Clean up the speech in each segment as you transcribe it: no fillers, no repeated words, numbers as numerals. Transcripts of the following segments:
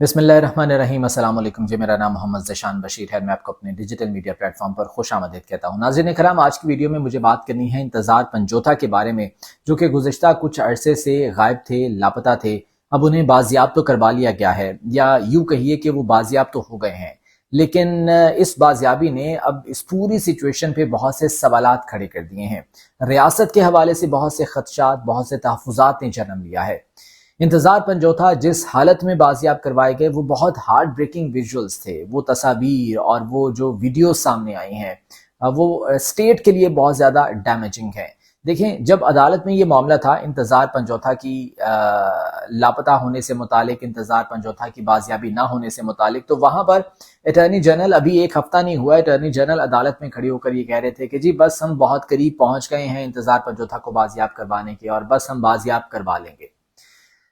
बिस्मिल्लाहिर्रहमानिर्रहीम। अस्सलाम वालेकुम जी, मेरा नाम मोहम्मद ज़शान बशीर है। मैं आपको अपने डिजिटल मीडिया प्लेटफॉर्म पर खुश आमदीद कहता हूँ। नाज़रीन इकराम, आज की वीडियो में मुझे बात करनी है इंतज़ार पंजोथा के बारे में, जो कि गुज़िश्ता कुछ अरसे से गायब थे, लापता थे। अब उन्हें बाजियाब तो करवा लिया गया है, या यूँ कहिए कि वो बाजियाब तो हो गए हैं, लेकिन इस बाजियाबी ने अब इस पूरी सिचुएशन पे बहुत से सवालात खड़े कर दिए हैं। रियासत के हवाले से बहुत से खदशात, बहुत से तहफ़्फ़ुज़ात ने जन्म लिया है। इंतज़ार पंजोथा जिस हालत में बाजियाब करवाए गए, वो बहुत हार्ट ब्रेकिंग विजुअल्स थे। वो तस्वीर और वो जो वीडियो सामने आई हैं, वो स्टेट के लिए बहुत ज़्यादा डैमेजिंग है। देखें, जब अदालत में ये मामला था इंतज़ार पंजोथा की लापता होने से मुतालिक, इंतज़ार पंजोथा की बाजियाबी ना होने से मुतालिक, तो वहाँ पर अटॉर्नी जनरल, अभी एक हफ्ता नहीं हुआ, अटॉर्नी जनरल अदालत में खड़ी होकर ये कह रहे थे कि जी बस हम बहुत करीब पहुँच गए हैं इंतज़ार पंजोथा को बाजियाब करवाने के, और बस हम बाजियाब करवा लेंगे।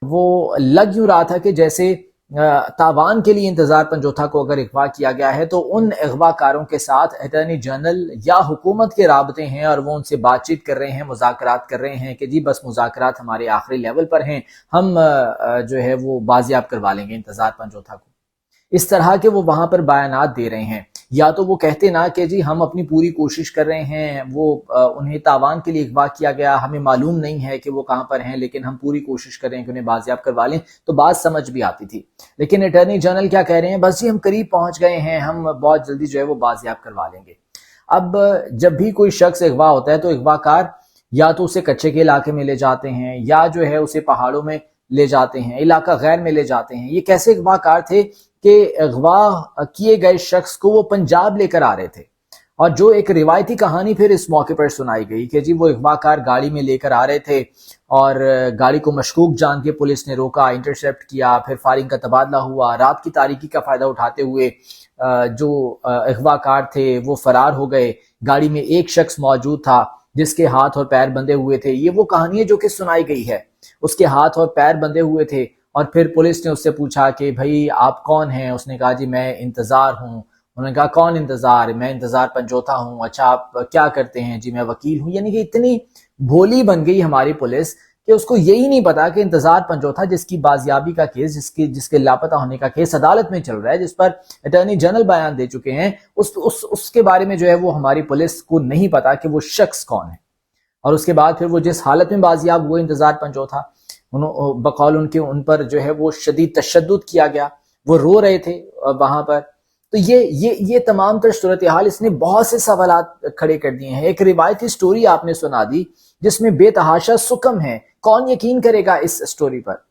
वो लग यूँ रहा था कि जैसे तावान के लिए इंतज़ार पंजोथा को अगर अगवा किया गया है, तो उन अगवाकारों के साथ अटॉर्नी जनरल या हुकूमत के राबते हैं और वो उनसे बातचीत कर रहे हैं, मुज़ाकरात कर रहे हैं कि जी बस मुज़ाकरात हमारे आखिरी लेवल पर हैं, हम जो है वो बाजियाब करवा लेंगे इंतज़ार पंजोथा को। इस तरह के वो वहाँ पर बयानात दे रहे हैं। या तो वो कहते ना कि जी हम अपनी पूरी कोशिश कर रहे हैं, वो उन्हें तावान के लिए अगवा किया गया, हमें मालूम नहीं है कि वो कहाँ पर हैं, लेकिन हम पूरी कोशिश कर रहे हैं कि उन्हें बाजियाब करवा लें, तो बात समझ भी आती थी। लेकिन अटॉर्नी जनरल क्या कह रहे हैं, बस जी हम करीब पहुंच गए हैं, हम बहुत जल्दी जो है वो बाजियाब करवा लेंगे। अब जब भी कोई शख्स अगवा होता है, तो अगवाकार या तो उसे कच्चे के इलाके में ले जाते हैं, या जो है उसे पहाड़ों में ले जाते हैं, इलाका गैर में ले जाते हैं। ये कैसे अगवाकार थे कि अगवा किए गए शख्स को वो पंजाब लेकर आ रहे थे, और जो एक रिवायती कहानी फिर इस मौके पर सुनाई गई कि जी वो अगवाकार गाड़ी में लेकर आ रहे थे, और गाड़ी को मशकूक जान के पुलिस ने रोका, इंटरसेप्ट किया, फिर फायरिंग का तबादला हुआ। रात की तारीकी का फायदा उठाते हुए जो अगवाकार थे वो फरार हो गए। गाड़ी में एक शख्स मौजूद था जिसके हाथ और पैर बंधे हुए थे। ये वो कहानी है जो कि सुनाई गई है, उसके हाथ और पैर बंधे हुए थे। और फिर पुलिस ने उससे पूछा कि भाई आप कौन हैं? उसने कहा जी मैं इंतज़ार हूँ। उन्होंने कहा कौन इंतज़ार? मैं इंतज़ार पंजोथा हूँ। अच्छा आप क्या करते हैं? जी मैं वकील हूँ। यानी कि इतनी भोली बन गई हमारी पुलिस कि उसको यही नहीं पता कि इंतज़ार पंजोथा जिसकी बाजियाबी का केस, जिसके लापता होने का केस अदालत में चल रहा है, जिस पर अटॉर्नी जनरल बयान दे चुके हैं, उसके बारे में जो है वो हमारी पुलिस को नहीं पता कि वो शख्स कौन है। और उसके बाद फिर वो जिस हालत में बाजियाब हुए इंतज़ार पंजोथा, बकौल उनके उन पर जो है वो शदीद तशद्दुद किया गया, वो रो रहे थे वहां पर। तो ये तमाम तर सूरत हाल इसने बहुत से सवालात खड़े कर दिए हैं। एक रिवायती स्टोरी आपने सुना दी जिसमें बेतहाशा सुकम है, कौन यकीन करेगा इस स्टोरी पर?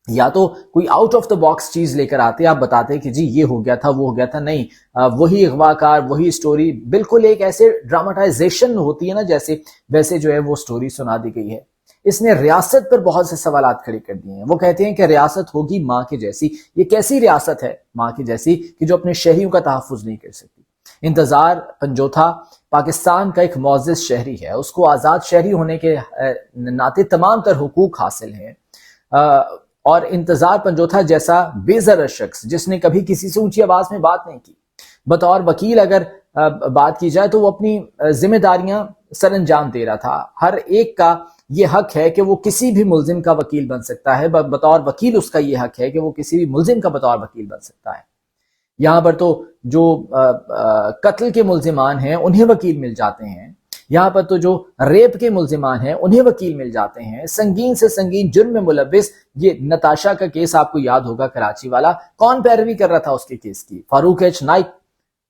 या तो कोई आउट ऑफ द बॉक्स चीज लेकर आते, आप बताते कि जी ये हो गया था, वो हो गया था। नहीं, वही अगवाकार, वही स्टोरी, बिल्कुल एक ऐसे ड्रामाटाइजेशन होती है ना जैसे, वैसे जो है वो स्टोरी सुना दी गई है। इसने रियासत पर बहुत से सवालात खड़े कर दिए हैं। वो कहते हैं कि रियासत होगी माँ के जैसी। ये कैसी रियासत है माँ की जैसी कि जो अपने शहरियों का तहफ़्फ़ुज़ नहीं कर सकती? इंतज़ार पंजोथा पाकिस्तान का एक मुअज़्ज़ज़ शहरी है, उसको आज़ाद शहरी होने के नाते तमाम तर हुकूक हासिल हैं। और इंतज़ार पंजोथा जैसा बेज़र शख्स जिसने कभी किसी से ऊंची आवाज़ में बात नहीं की, बतौर वकील अगर बात की जाए तो वो अपनी जिम्मेदारियां सर अंजाम दे रहा था। हर एक का ये हक है कि वो किसी भी मुल्जिम का वकील बन सकता है, बतौर वकील उसका ये हक है कि वो किसी भी मुल्जिम का बतौर वकील बन सकता है। यहाँ पर तो जो कत्ल के मुल्जिमान हैं उन्हें वकील मिल जाते हैं, यहाँ पर तो जो रेप के मुल्जिमान हैं उन्हें वकील मिल जाते हैं। संगीन से संगीन जुर्म में मुलव्विस, ये नताशा का केस आपको याद होगा, कराची वाला, कौन पैरवी कर रहा था उसके केस की? फारूक एच नाइक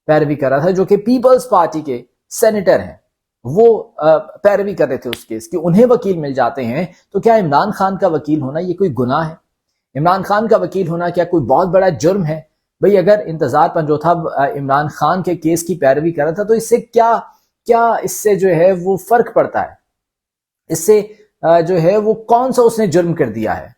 पैरवी कर रहा था, जो कि पीपल्स पार्टी के सेनेटर हैं। वो पैरवी कर रहे थे उस केस की, उन्हें वकील मिल जाते हैं। तो क्या इमरान खान का वकील होना ये कोई गुनाह है? इमरान खान का वकील होना क्या कोई बहुत बड़ा जुर्म है? भाई अगर इंतज़ार पंजोथा इमरान खान के केस की पैरवी कर रहा था, तो इससे क्या इससे जो है वो फर्क पड़ता है? इससे जो है वो कौन सा उसने जुर्म कर दिया है?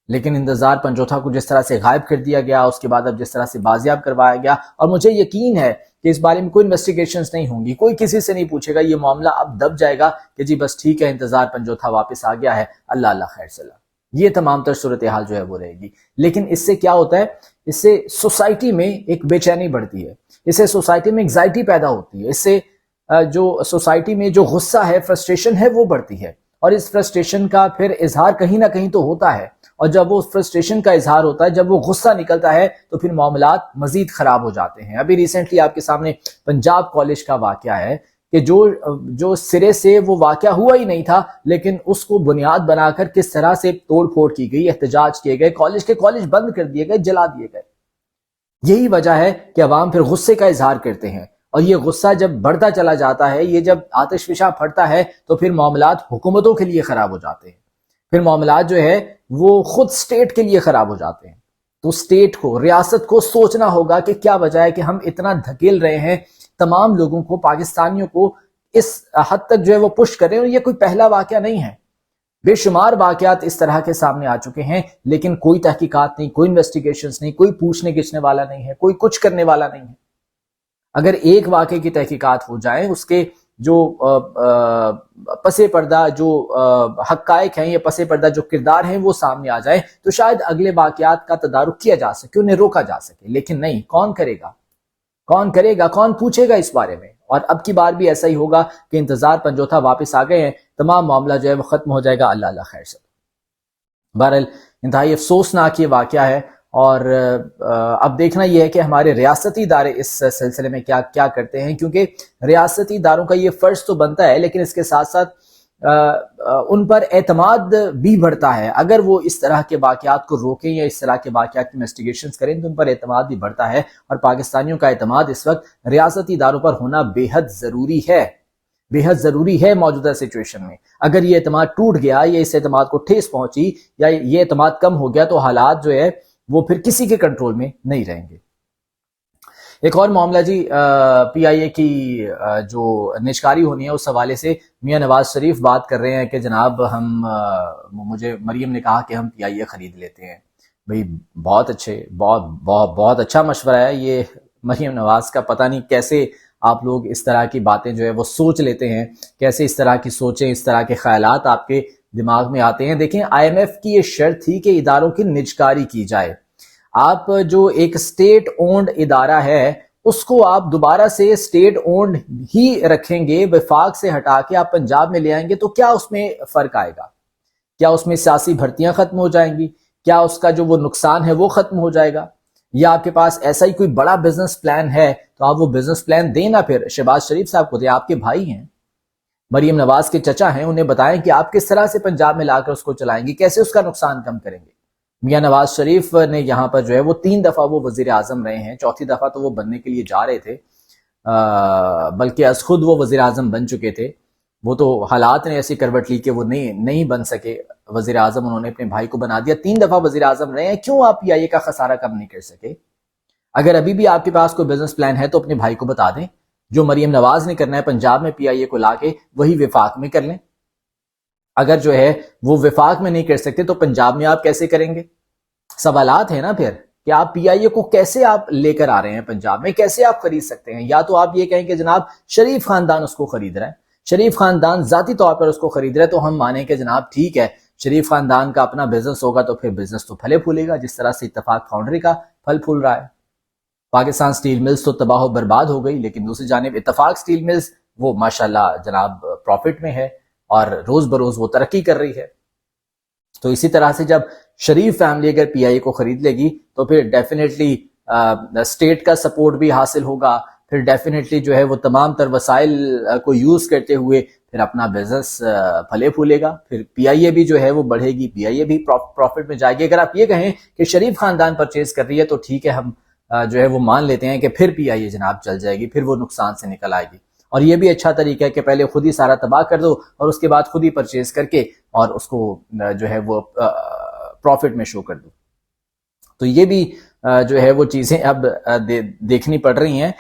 लेकिन इंतज़ार पंजोथा को जिस तरह से गायब कर दिया गया, उसके बाद अब जिस तरह से बाजियाब करवाया गया, और मुझे यकीन है कि इस बारे में कोई इन्वेस्टिगेशंस नहीं होंगी, कोई किसी से नहीं पूछेगा, ये मामला अब दब जाएगा कि जी बस ठीक है इंतज़ार पंजोथा वापस आ गया है, अल्लाह अल्लाह खैर सलाम। ये तमाम तर सूरत हाल जो है वो रहेगी। लेकिन इससे क्या होता है? इससे सोसाइटी में एक बेचैनी बढ़ती है, इससे सोसाइटी में एंग्जाइटी पैदा होती है, इससे जो सोसाइटी में जो गुस्सा है, फ्रस्ट्रेशन है, वो बढ़ती है। اور اس فرسٹریشن کا پھر اظہار کہیں نہ کہیں تو ہوتا ہے، اور جب وہ فرسٹریشن کا اظہار ہوتا ہے، جب وہ غصہ نکلتا ہے تو پھر معاملات مزید خراب ہو جاتے ہیں۔ ابھی ریسنٹلی آپ کے سامنے پنجاب کالج کا واقعہ ہے کہ جو سرے سے وہ واقعہ ہوا ہی نہیں تھا، لیکن اس کو بنیاد بنا کر کس طرح سے توڑ پھوڑ کی گئی، احتجاج کیے گئے، کالج بند کر دیے گئے، جلا دیے گئے۔ یہی وجہ ہے کہ عوام پھر غصے کا اظہار کرتے ہیں، اور یہ غصہ جب بڑھتا چلا جاتا ہے، یہ جب آتش فشاں پھٹتا ہے تو پھر معاملات حکومتوں کے لیے خراب ہو جاتے ہیں، پھر معاملات جو ہے وہ خود سٹیٹ کے لیے خراب ہو جاتے ہیں۔ تو سٹیٹ کو، ریاست کو سوچنا ہوگا کہ کیا وجہ ہے کہ ہم اتنا دھکیل رہے ہیں تمام لوگوں کو، پاکستانیوں کو اس حد تک جو ہے وہ پش کر رہے ہیں۔ اور یہ کوئی پہلا واقعہ نہیں ہے، بے شمار واقعات اس طرح کے سامنے آ چکے ہیں، لیکن کوئی تحقیقات نہیں، کوئی انویسٹیگیشنز نہیں، کوئی پوچھنے گچھنے والا نہیں ہے، کوئی کچھ کرنے والا نہیں ہے۔ اگر ایک واقعے کی تحقیقات ہو جائیں، اس کے جو پس پردہ جو حقائق ہیں یا پس پردہ جو کردار ہیں وہ سامنے آ جائیں، تو شاید اگلے واقعات کا تدارک کیا جا سکے، انہیں روکا جا سکے۔ لیکن نہیں، کون کرے گا، کون پوچھے گا اس بارے میں؟ اور اب کی بار بھی ایسا ہی ہوگا کہ انتظار پنجوتھا واپس آ گئے ہیں، تمام معاملہ جو ہے وہ ختم ہو جائے گا، اللہ اللہ خیر سے۔ بہرحال انتہائی افسوسناک یہ واقعہ ہے، اور اب دیکھنا یہ ہے کہ ہمارے ریاستی ادارے اس سلسلے میں کیا کرتے ہیں، کیونکہ ریاستی اداروں کا یہ فرض تو بنتا ہے، لیکن اس کے ساتھ ساتھ ان پر اعتماد بھی بڑھتا ہے۔ اگر وہ اس طرح کے واقعات کو روکیں یا اس طرح کے واقعات کی انویسٹیگیشنز کریں تو ان پر اعتماد بھی بڑھتا ہے، اور پاکستانیوں کا اعتماد اس وقت ریاستی اداروں پر ہونا بے حد ضروری ہے موجودہ سچویشن میں۔ اگر یہ اعتماد ٹوٹ گیا یا اس اعتماد کو ٹھیس پہنچی یا یہ اعتماد کم ہو گیا تو حالات جو ہے وہ پھر کسی کے کنٹرول میں نہیں رہیں گے۔ ایک اور معاملہ جی، پی آئی اے کی جو نشکاری ہونی ہے اس حوالے سے میاں نواز شریف بات کر رہے ہیں کہ جناب مجھے مریم نے کہا کہ ہم پی آئی اے خرید لیتے ہیں۔ بھئی بہت اچھے، بہت اچھا مشورہ ہے یہ مریم نواز کا۔ پتہ نہیں کیسے آپ لوگ اس طرح کی باتیں جو ہے وہ سوچ لیتے ہیں، کیسے اس طرح کی سوچیں، اس طرح کے خیالات آپ کے دماغ میں آتے ہیں۔ دیکھیں، آئی ایم ایف کی یہ شرط تھی کہ اداروں کی نجکاری کی جائے۔ آپ جو ایک سٹیٹ اونڈ ادارہ ہے اس کو آپ دوبارہ سے سٹیٹ اونڈ ہی رکھیں گے، وفاق سے ہٹا کے آپ پنجاب میں لے آئیں گے تو کیا اس میں فرق آئے گا؟ کیا اس میں سیاسی بھرتیاں ختم ہو جائیں گی؟ کیا اس کا جو وہ نقصان ہے وہ ختم ہو جائے گا؟ یا آپ کے پاس ایسا ہی کوئی بڑا بزنس پلان ہے تو آپ وہ بزنس پلان دیں نا، پھر شہباز شریف صاحب کو دیں، آپ کے بھائی ہیں، مریم نواز کے چچا ہیں، انہیں بتائیں کہ آپ کس طرح سے پنجاب میں لا کر اس کو چلائیں گے، کیسے اس کا نقصان کم کریں گے۔ میاں نواز شریف نے یہاں پر جو ہے وہ 3 دفعہ وہ وزیر اعظم رہے ہیں، 4تھی دفعہ تو وہ بننے کے لیے جا رہے تھے، بلکہ از خود وہ وزیر اعظم بن چکے تھے۔ وہ تو حالات نے ایسی کروٹ لی کہ وہ نہیں بن سکے وزیر اعظم، انہوں نے اپنے بھائی کو بنا دیا۔ 3 دفعہ وزیر اعظم رہے ہیں، کیوں آپ پی آئی اے کا خسارہ کم نہیں کر سکے؟ اگر ابھی بھی آپ کے پاس کوئی بزنس پلان ہے تو اپنے بھائی کو بتا دیں، جو مریم نواز نے کرنا ہے پنجاب میں پی آئی اے کو لا کے وہی وفاق میں کر لیں۔ اگر جو ہے وہ وفاق میں نہیں کر سکتے تو پنجاب میں آپ کیسے کریں گے؟ سوالات ہیں نا پھر کہ آپ پی آئی اے کو کیسے آپ لے کر آ رہے ہیں پنجاب میں، کیسے آپ خرید سکتے ہیں؟ یا تو آپ یہ کہیں کہ جناب شریف خاندان اس کو خرید رہا ہے، شریف خاندان ذاتی طور پر اس کو خرید رہا ہے، تو ہم مانیں کہ جناب ٹھیک ہے، شریف خاندان کا اپنا بزنس ہوگا تو پھر بزنس تو پھلے پھولے گا، جس طرح سے اتفاق فاؤنڈری کا پھل پھول رہا ہے۔ پاکستان سٹیل ملز تو تباہ و برباد ہو گئی، لیکن دوسری جانب اتفاق سٹیل ملز وہ ماشاءاللہ جناب پروفٹ میں ہے اور روز بروز وہ ترقی کر رہی ہے۔ تو اسی طرح سے جب شریف فیملی اگر پی آئی اے کو خرید لے گی تو پھر ڈیفینیٹلی اسٹیٹ کا سپورٹ بھی حاصل ہوگا، پھر ڈیفینیٹلی جو ہے وہ تمام تر وسائل کو یوز کرتے ہوئے پھر اپنا بزنس پھلے پھولے گا، پھر پی آئی اے بھی جو ہے وہ بڑھے گی، پی آئی اے بھی پروفٹ میں جائے گی۔ اگر آپ یہ کہیں کہ شریف خاندان پرچیز کر رہی ہے تو ٹھیک ہے، ہم جو ہے وہ مان لیتے ہیں کہ پھر پی آئی اے جناب چل جائے گی، پھر وہ نقصان سے نکل آئے گی۔ اور یہ بھی اچھا طریقہ ہے کہ پہلے خود ہی سارا تباہ کر دو اور اس کے بعد خود ہی پرچیز کر کے اور اس کو جو ہے وہ پروفٹ میں شو کر دو۔ تو یہ بھی جو ہے وہ چیزیں اب دیکھنی پڑ رہی ہیں۔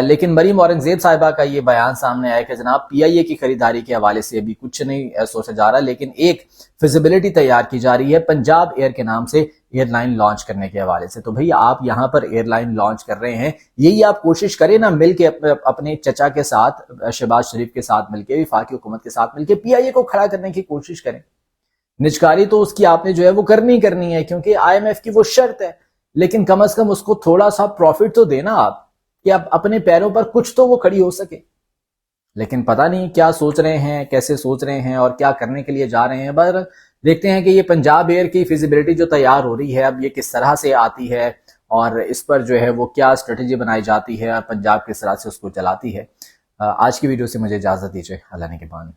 لیکن مریم اورنگزیب صاحبہ کا یہ بیان سامنے آیا کہ جناب پی آئی اے کی خریداری کے حوالے سے ابھی کچھ نہیں سوچا جا رہا، لیکن ایک فیزیبلٹی تیار کی جا رہی ہے پنجاب ایئر کے نام سے ایئر لائن لانچ کرنے کے حوالے سے۔ تو بھئی آپ یہاں پر ایئر لائن لانچ کر رہے ہیں، یہی آپ کوشش کریں نا، مل کے اپنے چچا کے ساتھ، شہباز شریف کے ساتھ مل کے، وفاقی حکومت کے ساتھ مل کے پی آئی اے کو کھڑا کرنے کی کوشش کریں۔ نجکاری تو اس کی آپ نے جو ہے وہ کرنی ہے، کیونکہ آئی ایم ایف کی وہ شرط ہے، لیکن کم از کم اس کو تھوڑا سا پروفٹ تو دینا آپ، کہ اب اپنے پیروں پر کچھ تو وہ کھڑی ہو سکے۔ लेकिन पता नहीं क्या सोच रहे हैं, कैसे सोच रहे हैं और क्या करने के लिए जा रहे हैं। पर देखते हैं कि ये पंजाब एयर की फिजिबिलिटी जो तैयार हो रही है अब ये किस तरह से आती है और इस पर जो है वो क्या स्ट्रेटेजी बनाई जाती है और पंजाब किस तरह से उसको चलाती है। आज की वीडियो से मुझे इजाज़त दीजिए। अल्लाह ने के बाद।